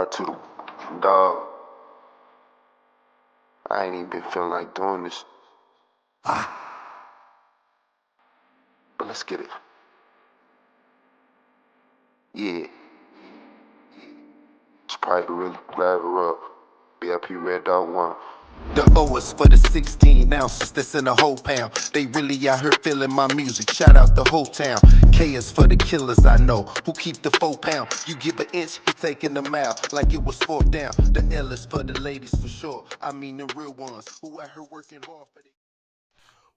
R2, dog. I ain't even been feeling like doing this, but let's get it. Yeah, it's probably really glad we're up. BIP Red Dot 1. The O is for the 16 ounces that's in a whole pound. They really out here feeling my music. Shout out the whole town. K is for the killers I know who keep the 4 pound. You give an inch, he taking a mile like it was fourth down. The L is for the ladies for sure. I mean the real ones who out here working hard for the.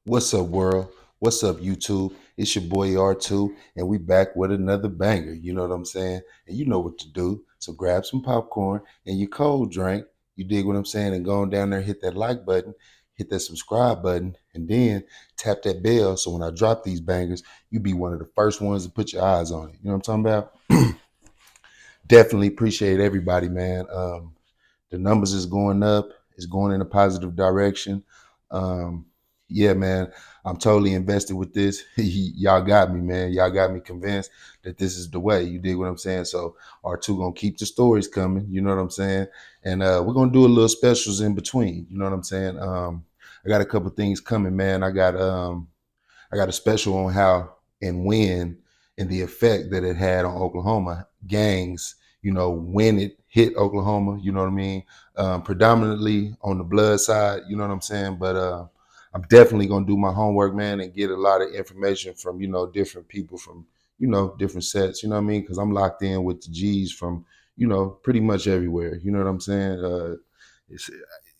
What's up, world? What's up, YouTube? It's your boy R2, and we back with another banger. You know what I'm saying? And you know what to do. So grab some popcorn and your cold drink. You dig what I'm saying? And go on down there, hit that like button, hit that subscribe button, and then tap that bell. So when I drop these bangers, you be one of the first ones to put your eyes on it. You know what I'm talking about? Definitely appreciate everybody, man. The numbers is going up. It's going in a positive direction. Um, yeah, man, I'm totally invested with this. Y'all got me, man. Y'all got me convinced that this is the way. You dig what I'm saying? So R2 gonna keep the stories coming. You know what I'm saying? And we're gonna do a little specials in between. You know what I'm saying? I got a couple things coming, man. I got a special on how and when and the effect that it had on Oklahoma gangs, when it hit Oklahoma, you know what I mean? Predominantly on the blood side, you know what I'm saying? But I'm definitely going to do my homework, man, and get a lot of information from, different people from, different sets, you know what I mean? Because I'm locked in with the G's from, pretty much everywhere. You know what I'm saying? It's,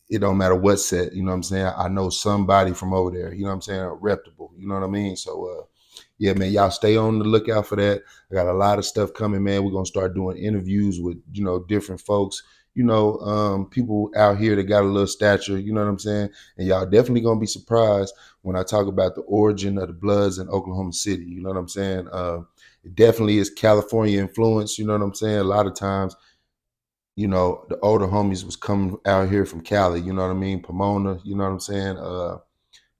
it don't matter what set, you know what I'm saying? I know somebody from over there, you know what I'm saying? Reputable, you know what I mean? So, yeah, man, y'all stay on the lookout for that. I got a lot of stuff coming, man. We're going to start doing interviews with, different folks, people out here that got a little stature, you know what I'm saying? And y'all definitely going to be surprised when I talk about the origin of the Bloods in Oklahoma City, you know what I'm saying? It definitely is California influence, you know what I'm saying? A lot of times, the older homies was coming out here from Cali, you know what I mean? Pomona, you know what I'm saying?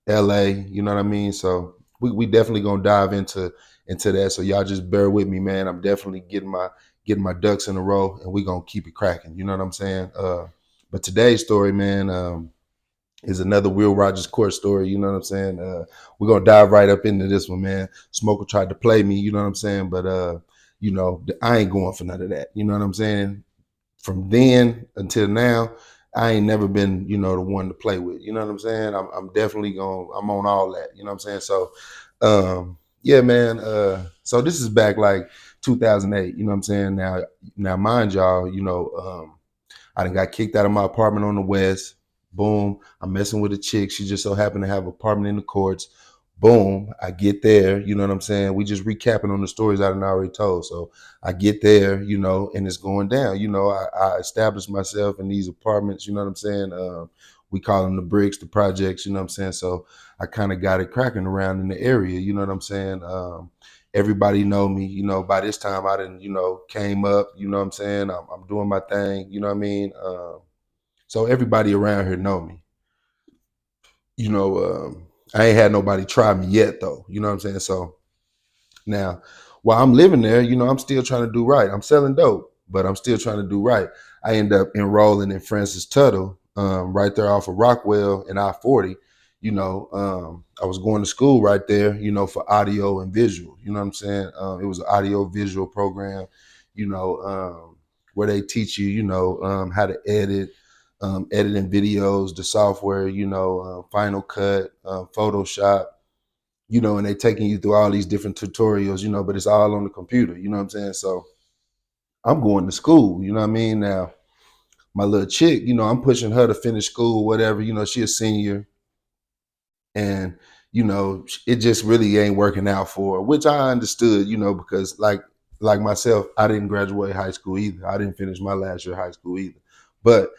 LA, you know what I mean? So we definitely gonna dive into that. So y'all just bear with me, man. I'm definitely getting my ducks in a row and we gonna keep it cracking. You know what I'm saying? But today's story, man, is another Will Rogers court story. You know what I'm saying? We're gonna dive right up into this one, man. Smoker tried to play me, you know what I'm saying? But I ain't going for none of that. You know what I'm saying? From then until now, I ain't never been, the one to play with. You know what I'm saying? I'm definitely I'm on all that. You know what I'm saying? So, yeah, man. So this is back like 2008. You know what I'm saying? Now, mind y'all, I done got kicked out of my apartment on the west. Boom. I'm messing with a chick. She just so happened to have an apartment in the courts. Boom. I get there. You know what I'm saying? We just recapping on the stories I done already told. So I get there, and it's going down. I established myself in these apartments. You know what I'm saying? We call them the bricks, the projects. You know what I'm saying? So I kind of got it cracking around in the area. You know what I'm saying? Everybody know me, by this time I didn't, came up, you know what I'm saying? I'm doing my thing, you know what I mean? So everybody around here know me. I ain't had nobody try me yet though, you know what I'm saying? So now, while I'm living there, I'm still trying to do right. I'm selling dope, but I'm still trying to do right. I end up enrolling in Francis Tuttle, right there off of Rockwell and I-40. I was going to school right there, for audio and visual. You know what I'm saying? It was an audio visual program, where they teach you, how to edit, editing videos, the software, Final Cut, Photoshop, and they taking you through all these different tutorials, but it's all on the computer, you know what I'm saying? So I'm going to school, you know what I mean? Now, my little chick, I'm pushing her to finish school, whatever, she a senior. And, it just really ain't working out for her, which I understood, because like myself, I didn't graduate high school either. I didn't finish my last year of high school either. But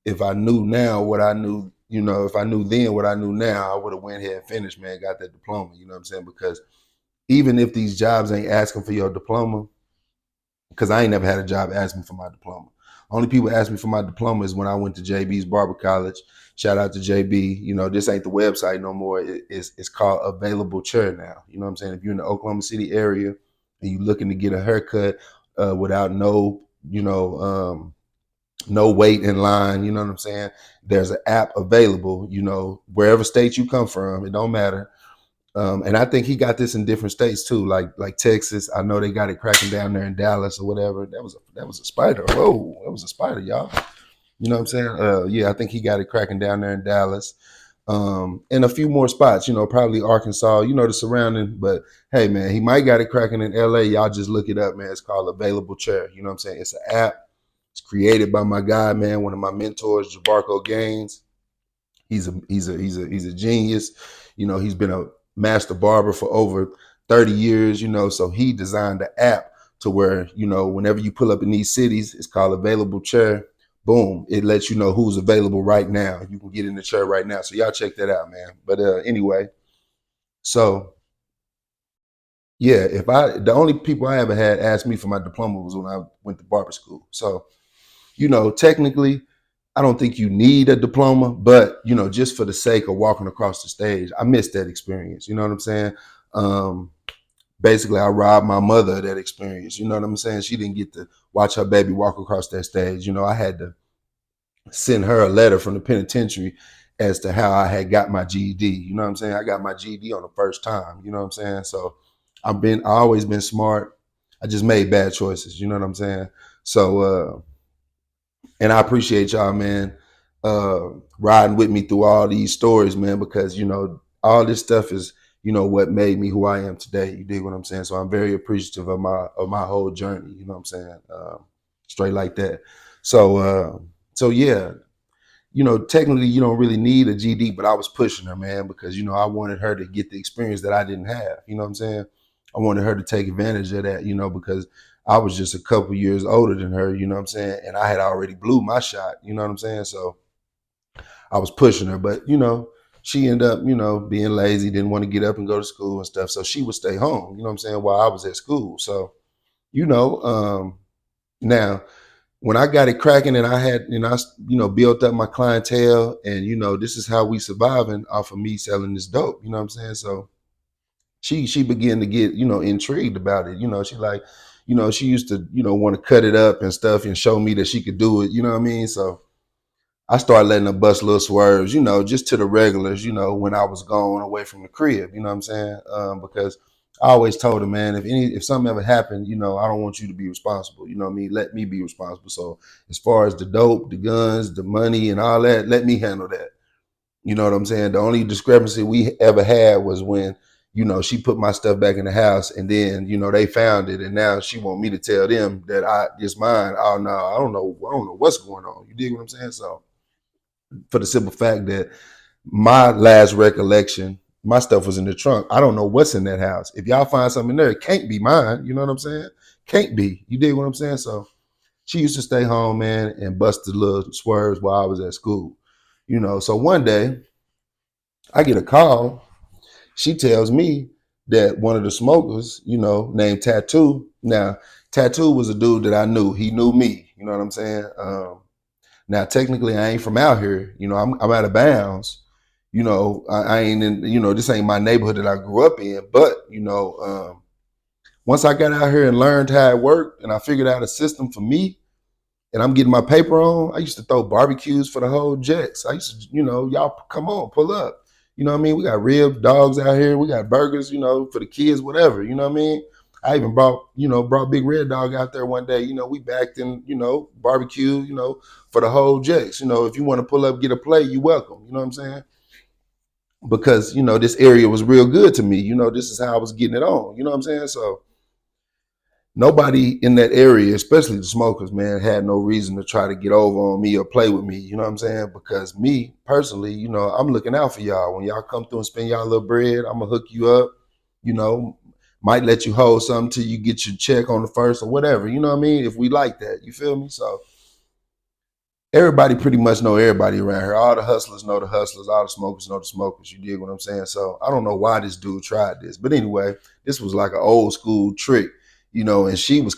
if I knew now what I knew, if I knew then what I knew now, I would have went ahead and finished, man, got that diploma, you know what I'm saying? Because even if these jobs ain't asking for your diploma, because I ain't never had a job asking for my diploma. Only people ask me for my diploma is when I went to JB's Barber College. Shout out to JB. This ain't the website no more. It's called Available Chair now. You know what I'm saying? If you're in the Oklahoma City area and you're looking to get a haircut without no, no wait in line. You know what I'm saying? There's an app available. Wherever state you come from, it don't matter. And I think he got this in different states too, like Texas. I know they got it cracking down there in Dallas or whatever. That was a spider. Whoa, that was a spider, y'all. You know what I'm saying? Yeah, I think he got it cracking down there in Dallas. And a few more spots, probably Arkansas, the surrounding. But hey, man, he might got it cracking in LA. Y'all just look it up, man. It's called Available Chair. You know what I'm saying? It's an app. It's created by my guy, man, one of my mentors, Jabarco Gaines. He's a genius. He's been a master barber for over 30 years, so he designed the app to where, whenever you pull up in these cities, it's called Available Chair. Boom, it lets you know who's available right now. You can get in the chair right now. So y'all check that out, man. But anyway, so yeah, the only people I ever had ask me for my diploma was when I went to barber school. So, technically, I don't think you need a diploma, but just for the sake of walking across the stage, I missed that experience. You know what I'm saying? Um, Basically, I robbed my mother of that experience. You know what I'm saying? She didn't get to watch her baby walk across that stage. I had to send her a letter from the penitentiary as to how I had got my GED. You know what I'm saying? I got my GED on the first time. You know what I'm saying? So I always been smart. I just made bad choices. You know what I'm saying? So and I appreciate y'all, man, riding with me through all these stories, man, because all this stuff is what made me who I am today. You dig what I'm saying? So I'm very appreciative of my whole journey. You know what I'm saying? Straight like that. So yeah, technically you don't really need a GD, but I was pushing her, man, because I wanted her to get the experience that I didn't have. You know what I'm saying? I wanted her to take advantage of that, because I was just a couple years older than her, you know what I'm saying? And I had already blew my shot, you know what I'm saying? So I was pushing her, but she ended up, being lazy, didn't want to get up and go to school and stuff. So she would stay home, you know what I'm saying, while I was at school. So, now when I got it cracking and I had, built up my clientele and, this is how we surviving off of me selling this dope, you know what I'm saying? So she began to get, intrigued about it. She like, she used to, want to cut it up and stuff and show me that she could do it, you know what I mean? So I started letting her bust little swerves, just to the regulars, when I was gone away from the crib, you know what I'm saying? Because I always told her, man, if something ever happened, I don't want you to be responsible. You know what I mean? Let me be responsible. So as far as the dope, the guns, the money and all that, let me handle that. You know what I'm saying? The only discrepancy we ever had was when, she put my stuff back in the house and then, they found it and now she want me to tell them that it's mine. Oh no, I don't know what's going on. You dig what I'm saying? So for the simple fact that my last recollection, my stuff was in the trunk. I don't know what's in that house. If y'all find something in there, it can't be mine. You know what I'm saying? Can't be. You dig what I'm saying? So she used to stay home, man, and bust the little swerves while I was at school. So one day I get a call. She tells me that one of the smokers, named Tattoo. Now, Tattoo was a dude that I knew. He knew me. You know what I'm saying? Now, technically, I ain't from out here. I'm out of bounds. I ain't in. This ain't my neighborhood that I grew up in. But once I got out here and learned how it worked, and I figured out a system for me, and I'm getting my paper on, I used to throw barbecues for the whole Jets. I used to, y'all come on, pull up. You know what I mean? We got ribs, dogs out here. We got burgers, for the kids, whatever. You know what I mean? I even brought Big Red Dog out there one day. We backed in, barbecue, for the whole Jets. If you want to pull up, get a plate, you welcome. You know what I'm saying? Because, this area was real good to me. This is how I was getting it on. You know what I'm saying? So nobody in that area, especially the smokers, man, had no reason to try to get over on me or play with me. You know what I'm saying? Because me personally, I'm looking out for y'all. When y'all come through and spend y'all little bread, I'm gonna hook you up. You know, might let you hold something till you get your check on the first or whatever. You know what I mean? If we like that, you feel me? So everybody pretty much know everybody around here. All the hustlers know the hustlers. All the smokers know the smokers. You dig what I'm saying? So I don't know why this dude tried this, but anyway, this was like an old school trick, And she was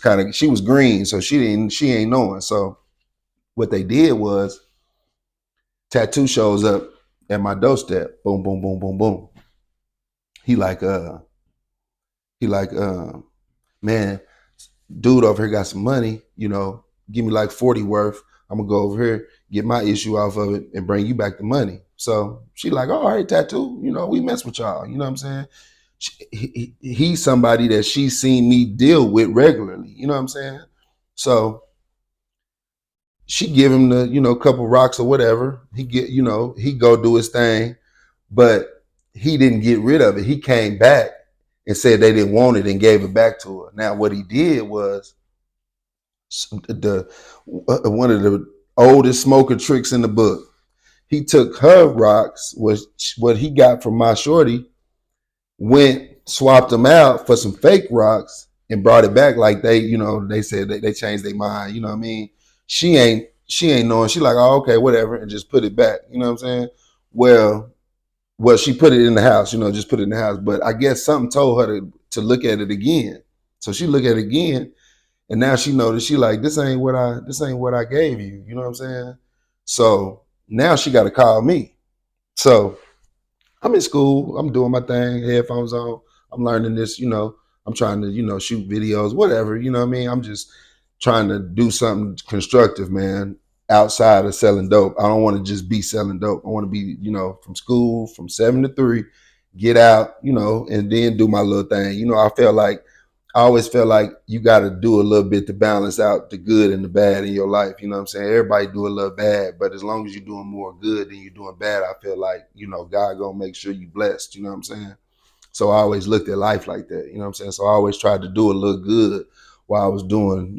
green, so she ain't knowing. So what they did was Tattoo shows up at my doorstep. Boom, boom, boom, boom, boom. He like, man, dude over here got some money. Give me like 40 worth. I'm gonna go over here, get my issue off of it, and bring you back the money. So she like, all right, tattoo. We mess with y'all. You know what I'm saying? He's somebody that she's seen me deal with regularly. You know what I'm saying? So she give him the, couple rocks or whatever. He get, he go do his thing, but he didn't get rid of it. He came back and said they didn't want it and gave it back to her. Now what he did was the one of the oldest smoker tricks in the book. He took her rocks, was what he got from my shorty, went swapped them out for some fake rocks and brought it back like they said they changed their mind. You know what I mean? She ain't knowing. She like, oh, okay, whatever, and just put it back. You know what I'm saying? Well, she put it in the house. Just put it in the house. But I guess something told her to look at it again. So she looked at it again, and now she noticed. She like, this ain't what I gave you. You know what I'm saying? So now she got to call me. So I'm in school. I'm doing my thing, headphones on. I'm learning this, I'm trying to, shoot videos, whatever, you know what I mean? I'm just trying to do something constructive, man, outside of selling dope. I don't want to just be selling dope. I want to be, from school from 7 to 3, get out, and then do my little thing. I always felt like you got to do a little bit to balance out the good and the bad in your life. You know what I'm saying? Everybody do a little bad, but as long as you're doing more good than you're doing bad, I feel like, God gonna make sure you blessed. You know what I'm saying? So I always looked at life like that. You know what I'm saying? So I always tried to do a little good while I was doing,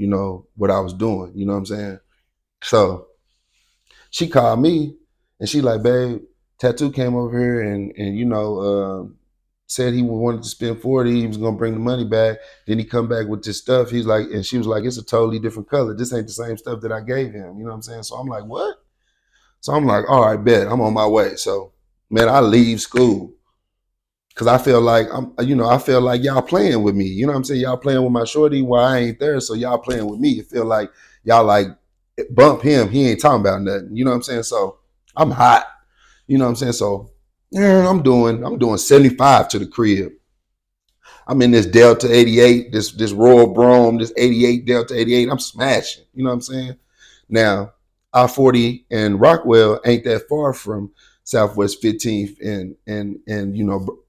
what I was doing. You know what I'm saying? So she called me and she like, babe, Tattoo came over here and said he wanted to spend 40. He was gonna bring the money back. Then he come back with this stuff. He's like, and she was like, it's a totally different color. This ain't the same stuff that I gave him. You know what I'm saying? So I'm like, what? So I'm like, all right, bet. I'm on my way. So man, I leave school because I feel like I feel like y'all playing with me. You know what I'm saying? Y'all playing with my shorty while I ain't there. So y'all playing with me. You feel like y'all like bump him. He ain't talking about nothing. You know what I'm saying? So I'm hot. You know what I'm saying? So yeah, I'm doing 75 to the crib. I'm in this Delta 88, this Royal Brougham, this 88 Delta 88. I'm smashing. You know what I'm saying? Now, I-40 and Rockwell ain't that far from Southwest 15th and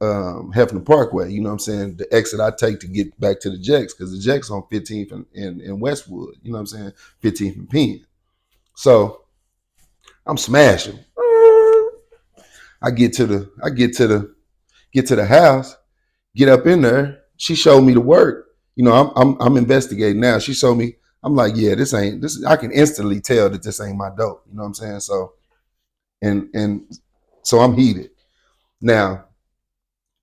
Hefner Parkway. You know what I'm saying? The exit I take to get back to the Jacks, because the Jacks on 15th and Westwood. You know what I'm saying? 15th and Penn. So I'm smashing. I get to the house, get up in there. She showed me the work. I'm investigating now. She showed me. I'm like, yeah, this ain't this. I can instantly tell that this ain't my dope. You know what I'm saying? So and so I'm heated. Now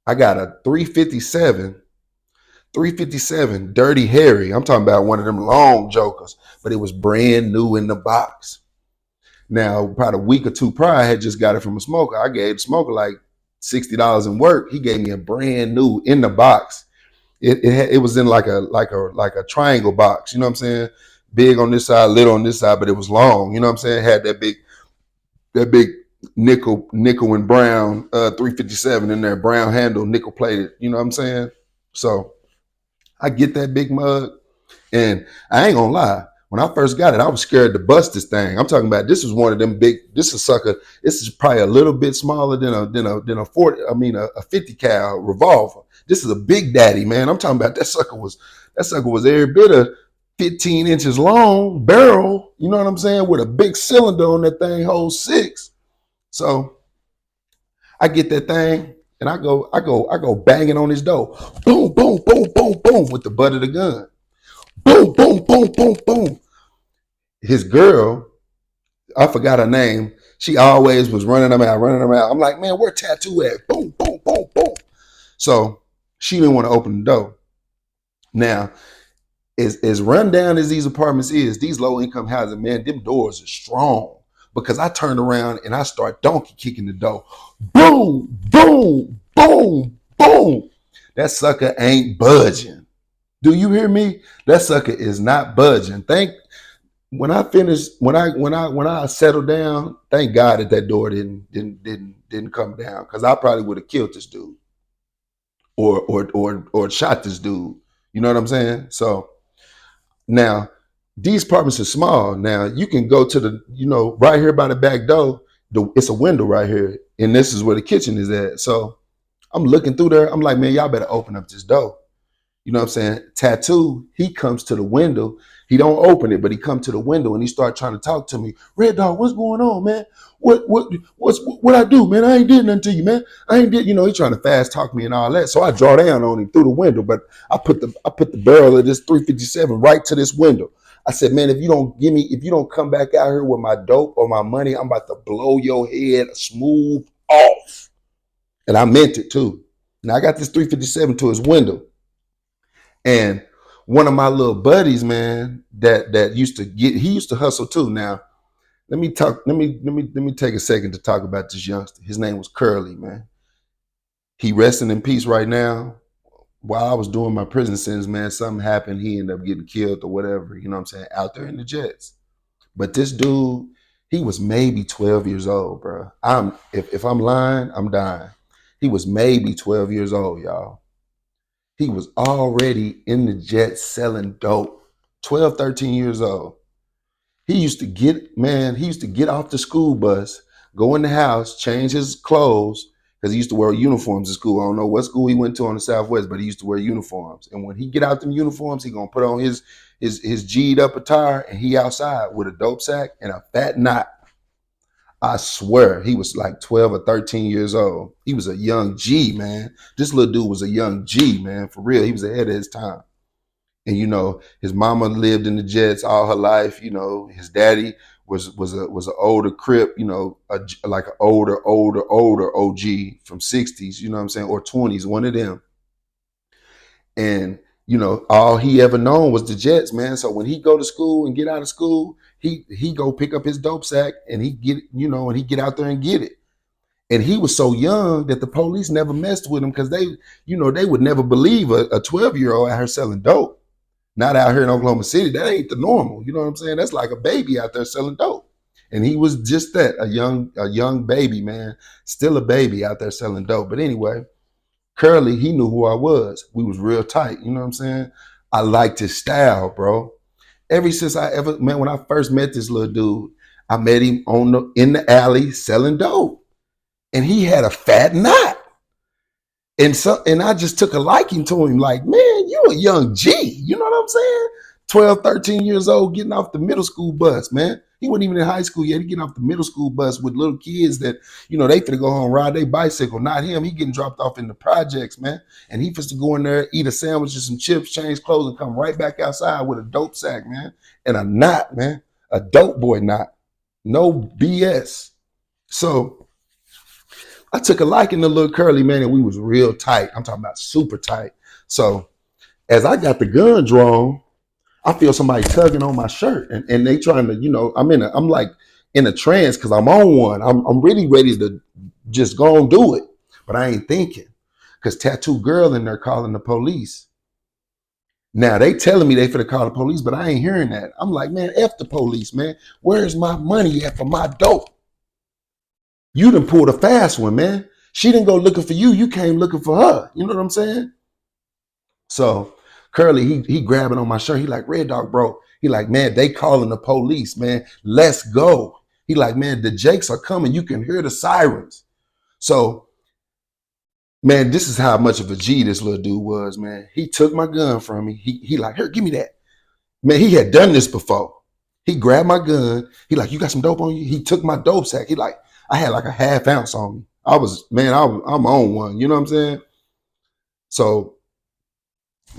I got a 357 Dirty Harry. I'm talking about one of them long jokers, but it was brand new in the box. Now, about a week or two prior, I had just got it from a smoker. I gave the smoker like $60 in work. He gave me a brand new in the box. It was in like a triangle box. You know what I'm saying? Big on this side, little on this side, but it was long. You know what I'm saying? It had that big nickel and brown 357 in there, brown handle, nickel plated. You know what I'm saying? So I get that big mug, and I ain't gonna lie. When I first got it, I was scared to bust this thing. I'm talking about this was one of them big. This is sucker. This is probably a little bit smaller than a 40. I mean a 50 cal revolver. This is a big daddy, man. I'm talking about that sucker was every bit of 15 inches long, barrel. You know what I'm saying? With a big cylinder on that thing, holds 6. So I get that thing and I go banging on his door. Boom, boom, boom, boom, boom with the butt of the gun. Boom, boom, boom, boom, boom. His girl, I forgot her name. She always was running them out. I'm like, man, where Tattoo at? Boom, boom, boom, boom. So she didn't want to open the door. Now, as run down as these apartments is, these low income housing, man, them doors are strong. Because I turned around and I start donkey kicking the door. Boom, boom, boom, boom. That sucker ain't budging. Do you hear me? That sucker is not budging. When I finished, when I settled down, thank God that door didn't come down, because I probably would have killed this dude or shot this dude. You know what I'm saying? So now These apartments are small. Now you can go to the, right here by the back door. It's a window right here, and this is where the kitchen is at. So I'm looking through there. I'm like, man, y'all better open up this door. You know what I'm saying? Tattoo, he comes to the window. He don't open it, but he come to the window and he start trying to talk to me. Red Dog, what's going on, man? What I do, man? I ain't did nothing to you, man. I ain't did, he trying to fast talk me and all that. So I draw down on him through the window, but I put the barrel of this 357 right to this window. I said, man, if you don't come back out here with my dope or my money, I'm about to blow your head smooth off. And I meant it too. Now I got this 357 to his window. And one of my little buddies, man, that he used to hustle too. Now, let me take a second to talk about this youngster. His name was Curly, man. He resting in peace right now. While I was doing my prison sentence, man, something happened. He ended up getting killed or whatever, you know what I'm saying, out there in the jets. But this dude, he was maybe 12 years old, bro. If I'm lying, I'm dying. He was maybe 12 years old, y'all. He was already in the jet selling dope. 12, 13 years old. He used to get off the school bus, go in the house, change his clothes, because he used to wear uniforms at school. I don't know what school he went to on the Southwest, but he used to wear uniforms. And when he get out them uniforms, he gonna put on his G'd up attire, and he outside with a dope sack and a fat knot. I swear he was like 12 or 13 years old. He was a young G, man. This little dude was a young G, man. For real. He was ahead of his time. And his mama lived in the jets all her life. His daddy was an older Crip, like an older OG from 60s, you know what I'm saying, or 20s, one of them. And all he ever known was the jets, man. So when he go to school and get out of school, he go pick up his dope sack and he get out there and get it. And he was so young that the police never messed with him because they would never believe a 12-year-old out here selling dope. Not out here in Oklahoma City. That ain't the normal. You know what I'm saying? That's like a baby out there selling dope. And he was just that, a young baby, man. Still a baby out there selling dope. But anyway, Curly, he knew who I was. We was real tight. You know what I'm saying? I liked his style, bro. Ever since when I first met this little dude, I met him in the alley selling dope. And he had a fat knot. And I just took a liking to him, like, man, you a young G. You know what I'm saying? 12, 13 years old, getting off the middle school bus, man. He wasn't even in high school yet. He getting off the middle school bus with little kids that, they finna go home, ride their bicycle. Not him. He getting dropped off in the projects, man. And he supposed to go in there, eat a sandwich and some chips, change clothes, and come right back outside with a dope sack, man. And a knot, man. A dope boy knot. No BS. So I took a liking to little Curly, man, and we was real tight. I'm talking about super tight. So as I got the gun drawn, I feel somebody tugging on my shirt, and they trying to, I'm like in a trance because I'm on one. I'm really ready to just go and do it, but I ain't thinking because Tattoo Girl in there calling the police. Now they telling me they finna call the police, but I ain't hearing that. I'm like, man, F the police, man. Where's my money at for my dope? You done pulled a fast one, man. She didn't go looking for you. You came looking for her. You know what I'm saying? So Curly, he grabbing on my shirt. He like, Red Dog, bro. He like, man, they calling the police, man. Let's go. He like, man, the Jakes are coming. You can hear the sirens. So, man, this is how much of a G this little dude was, man. He took my gun from me. He like, here, give me that. Man, he had done this before. He grabbed my gun. He like, you got some dope on you? He took my dope sack. He like, I had like a half ounce on me. I'm on one. You know what I'm saying? So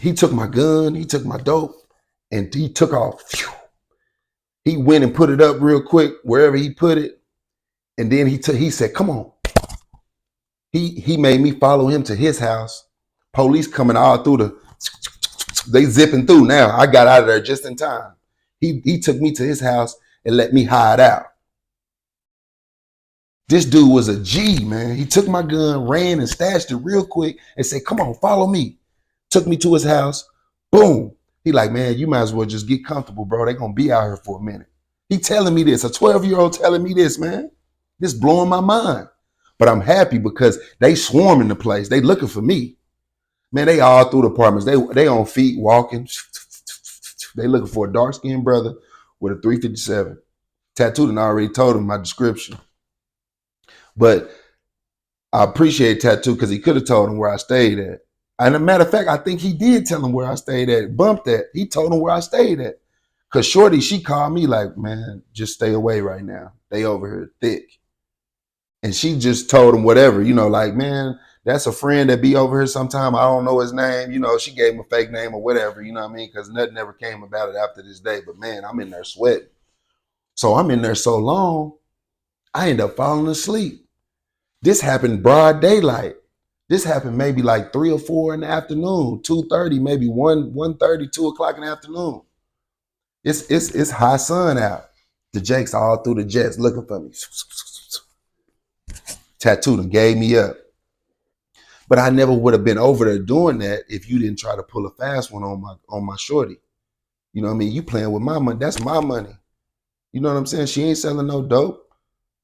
he took my gun, he took my dope, and he took off. He went and put it up real quick wherever he put it. And then he said, come on. He made me follow him to his house. Police coming all through they zipping through now. I got out of there just in time. He took me to his house and let me hide out. This dude was a G, man. He took my gun, ran and stashed it real quick and said, come on, follow me. Took me to his house. Boom. He like, man, you might as well just get comfortable, bro. They gonna be out here for a minute. He telling me this, a 12-year-old telling me this, man. This blowing my mind. But I'm happy because they swarming the place. They looking for me. Man, they all through the apartments. They on feet walking. They looking for a dark skinned brother with a 357. Tattooed and I already told him my description. But I appreciate Tattoo because he could have told him where I stayed at. And a matter of fact, I think he did tell him where I stayed at. Bumped that. He told him where I stayed at. Cause Shorty, she called me like, man, just stay away right now. They over here thick. And she just told him whatever, like, man, that's a friend that be over here sometime. I don't know his name. She gave him a fake name or whatever, you know what I mean? Because nothing ever came about it after this day. But man, I'm in there sweating. So I'm in there so long, I end up falling asleep. This happened broad daylight. This happened maybe like 3 or 4 in the afternoon, 2:30, maybe 1:30, 2 o'clock in the afternoon. It's high sun out. The Jakes all through the jets looking for me. Tattooed and gave me up. But I never would have been over there doing that if you didn't try to pull a fast one on my shorty. You know what I mean? You playing with my money. That's my money. You know what I'm saying? She ain't selling no dope.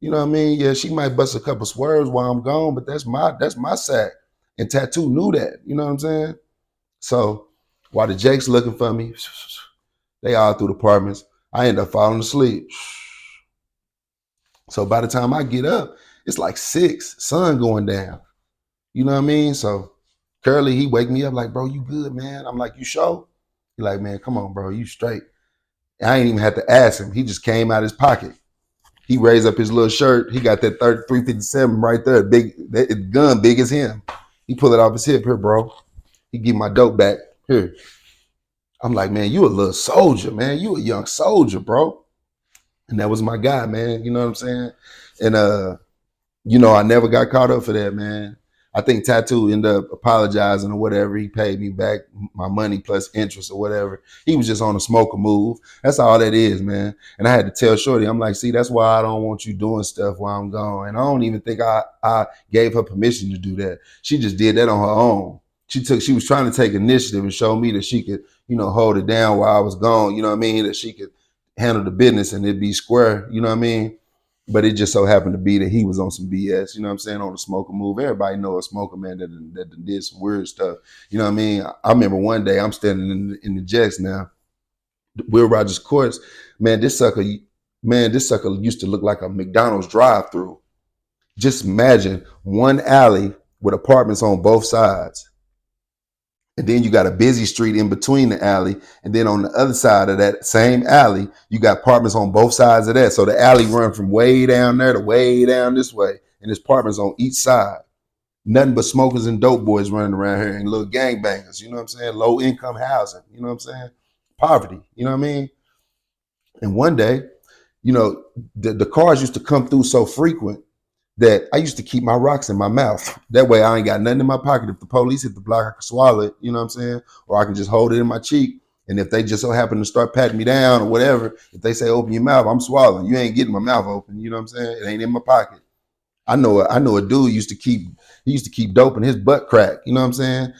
You know what I mean? Yeah, she might bust a couple swerves while I'm gone, but that's my sack. And Tattoo knew that. You know what I'm saying? So while the Jakes looking for me, they all through the apartments. I end up falling asleep. So by the time I get up, it's like 6, sun going down. You know what I mean? So Curly, he wake me up like, bro, you good, man? I'm like, you sure? He like, man, come on, bro, you straight. I ain't even had to ask him. He just came out his pocket. He raised up his little shirt. He got that 357 right there, big that gun, big as him. He pulled it off his hip. Here, bro. He give my dope back. Here. I'm like, man, you a little soldier, man. You a young soldier, bro. And that was my guy, man. You know what I'm saying? And I never got caught up for that, man. I think Tattoo ended up apologizing or whatever. He paid me back my money plus interest or whatever. He was just on a smoker move. That's all that is, man. And I had to tell Shorty, I'm like, see, that's why I don't want you doing stuff while I'm gone. And I don't even think I gave her permission to do that. She just did that on her own. She was trying to take initiative and show me that she could, hold it down while I was gone. You know what I mean? That she could handle the business and it'd be square. You know what I mean? But it just so happened to be that he was on some BS, you know what I'm saying, on the smoker move. Everybody know a smoker, man, that did some weird stuff. You know what I mean? I remember one day I'm standing in the Jets now, Will Rogers Courts. This sucker used to look like a McDonald's drive-through. Just imagine one alley with apartments on both sides. And then you got a busy street in between the alley. And then on the other side of that same alley, you got apartments on both sides of that. So the alley run from way down there to way down this way. And there's apartments on each side. Nothing but smokers and dope boys running around here and little gangbangers. You know what I'm saying? Low income housing. You know what I'm saying? Poverty. You know what I mean? And one day, the cars used to come through so frequent that I used to keep my rocks in my mouth. That way I ain't got nothing in my pocket. If the police hit the block, I can swallow it, you know what I'm saying? Or I can just hold it in my cheek. And if they just so happen to start patting me down or whatever, if they say open your mouth, I'm swallowing. You ain't getting my mouth open, you know what I'm saying? It ain't in my pocket. I know a dude used to keep dope in his butt crack, you know what I'm saying?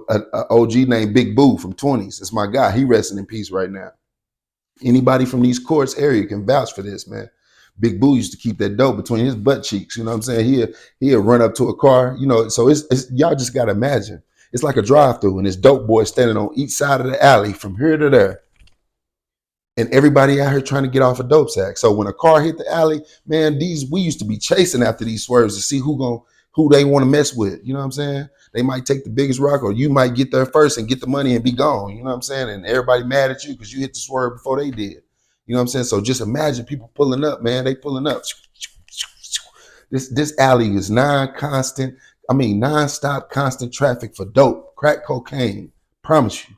A OG named Big Boo from 20s. It's my guy. He resting in peace right now. Anybody from these courts area can vouch for this, man. Big Boo used to keep that dope between his butt cheeks. You know what I'm saying? He'll run up to a car, so it's y'all just gotta imagine. It's like a drive-through, and this dope boy standing on each side of the alley from here to there. And everybody out here trying to get off a dope sack. So when a car hit the alley, man, we used to be chasing after these swerves to see who they want to mess with. You know what I'm saying? They might take the biggest rock, or you might get there first and get the money and be gone. You know what I'm saying? And everybody mad at you because you hit the swerve before they did. You know what I'm saying? So just imagine people pulling up, man. They pulling up. This alley is non-stop constant traffic for dope, crack cocaine. Promise you.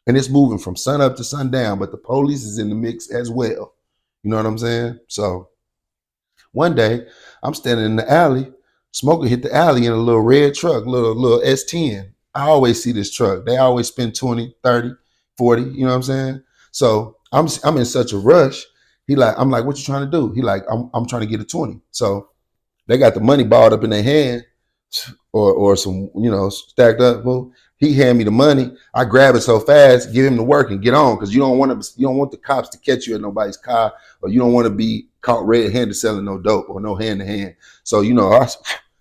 And it's moving from sun up to sundown, but the police is in the mix as well. You know what I'm saying? So one day I'm standing in the alley. Smoker hit the alley in a little red truck, little S10. I always see this truck. They always spend 20, 30, 40, you know what I'm saying? So I'm in such a rush. I'm like, what you trying to do? He like, I'm trying to get a 20. So they got the money balled up in their hand or some, stacked up. Well, he hand me the money. I grab it so fast, get him to work and get on, because you don't want the cops to catch you at nobody's car, or you don't want to be caught red-handed selling no dope or no hand-to-hand. So I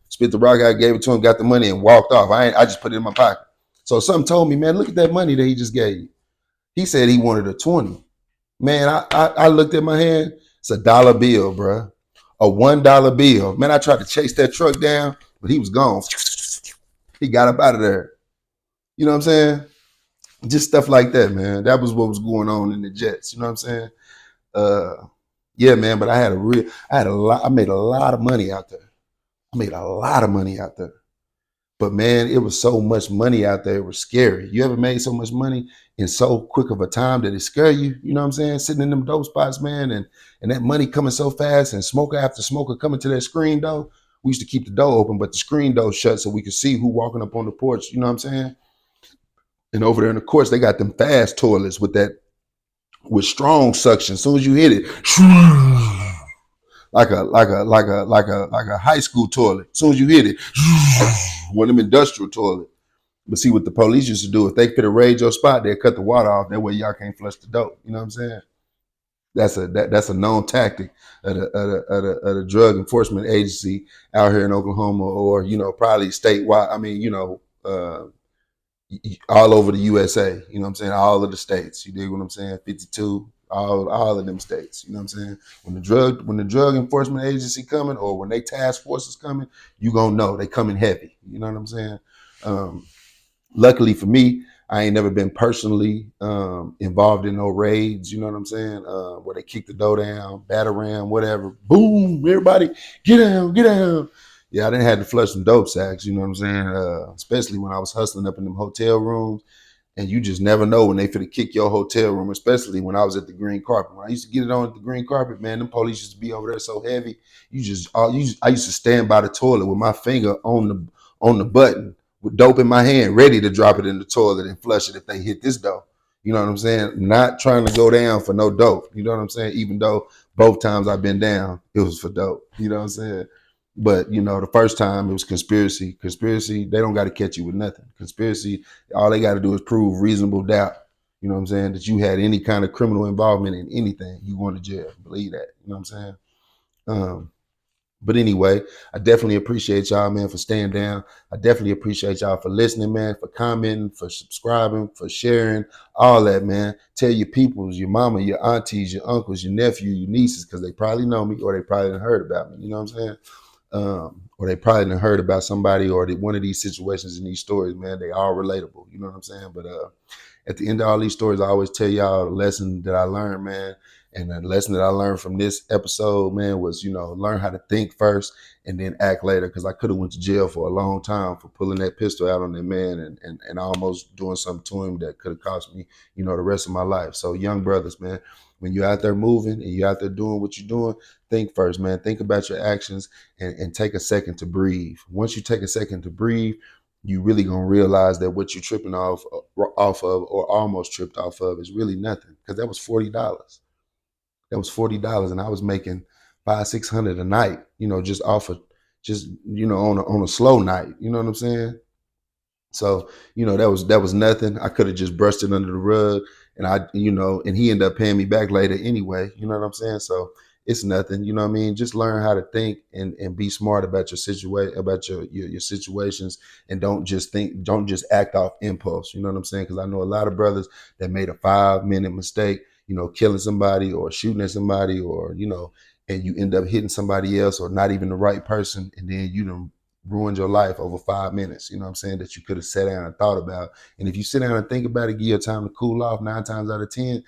spit the rock out, gave it to him, got the money, and walked off. I just put it in my pocket. So something told me, man, look at that money that he just gave you. He said he wanted a 20. Man, I looked at my hand. It's a dollar bill, bro. A $1 bill. Man, I tried to chase that truck down, but he was gone. He got up out of there. You know what I'm saying? Just stuff like that, man. That was what was going on in the Jets. You know what I'm saying? Uh, yeah, man. But I had a lot. I made a lot of money out there. I made a lot of money out there. But man, it was so much money out there. It was scary. You ever made so much money in so quick of a time that it scare you? You know what I'm saying? Sitting in them dope spots, man, and that money coming so fast, and smoker after smoker coming to that screen door. We used to keep the door open, but the screen door shut so we could see who walking up on the porch. You know what I'm saying? And over there in the courts, they got them fast toilets with strong suction. As soon as you hit it, like a high school toilet. As soon as you hit it, one of them industrial toilets. But see what the police used to do, if they could have raided your spot, they'd cut the water off. That way y'all can't flush the dope. You know what I'm saying? That's a known tactic of the drug enforcement agency out here in Oklahoma, or probably statewide. I mean, all over the USA. You know what I'm saying? All of the states. You dig what I'm saying? 52. All of them states. You know what I'm saying? When the drug enforcement agency coming, or when they task force is coming, you gonna know they coming heavy. You know what I'm saying? Um, Luckily for me, I ain't never been personally involved in no raids. You know what I'm saying? Where they kick the door down, bat around, whatever. Boom! Everybody, get down, get down. Yeah, I didn't have to flush some dope sacks. You know what I'm saying? Especially when I was hustling up in them hotel rooms, and you just never know when they finna kick your hotel room. Especially when I was at the green carpet. When I used to get it on at the green carpet, man, them police used to be over there so heavy. I used to stand by the toilet with my finger on the button with dope in my hand, ready to drop it in the toilet and flush it if they hit this dope. You know what I'm saying? Not trying to go down for no dope. You know what I'm saying? Even though both times I've been down, it was for dope. You know what I'm saying? But the first time it was conspiracy. Conspiracy, they don't got to catch you with nothing. Conspiracy, all they got to do is prove reasonable doubt. You know what I'm saying? That you had any kind of criminal involvement in anything. You going to jail. Believe that. You know what I'm saying? Um, but anyway, I definitely appreciate y'all, man, for staying down. I definitely appreciate y'all for listening, man, for commenting, for subscribing, for sharing, all that, man. Tell your peoples, your mama, your aunties, your uncles, your nephew, your nieces, because they probably know me, or they probably done heard about me. You know what I'm saying? Or they probably done heard about somebody, or one of these situations in these stories, man. They all relatable. You know what I'm saying? But at the end of all these stories, I always tell y'all the lesson that I learned, man. And the lesson that I learned from this episode, man, was, learn how to think first and then act later. Because I could have went to jail for a long time for pulling that pistol out on that man and almost doing something to him that could have cost me, the rest of my life. So young brothers, man, when you're out there moving and you're out there doing what you're doing, think first, man. Think about your actions and take a second to breathe. Once you take a second to breathe, you really gonna realize that what you're tripping off of, or almost tripped off of, is really nothing. Because that was $40. That was $40, and I was making 500-600 a night. Just off of on a slow night. You know what I'm saying? So, that was nothing. I could have just brushed it under the rug, and and he ended up paying me back later anyway. You know what I'm saying? So it's nothing. You know what I mean? Just learn how to think and be smart about your situation, about your situations, and don't just act off impulse. You know what I'm saying? Because I know a lot of brothers that made a 5-minute mistake, killing somebody or shooting at somebody, or and you end up hitting somebody else, or not even the right person, and then ruined your life over 5 minutes, you know what I'm saying, that you could have sat down and thought about. And if you sit down and think about it, give your time to cool off, 9 times out of 10,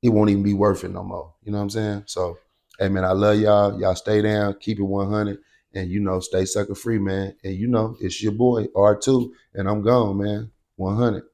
it won't even be worth it no more. You know what I'm saying? So, hey, man, I love y'all. Y'all stay down, keep it 100, and, stay sucker free, man. And, it's your boy, R2, and I'm gone, man. 100.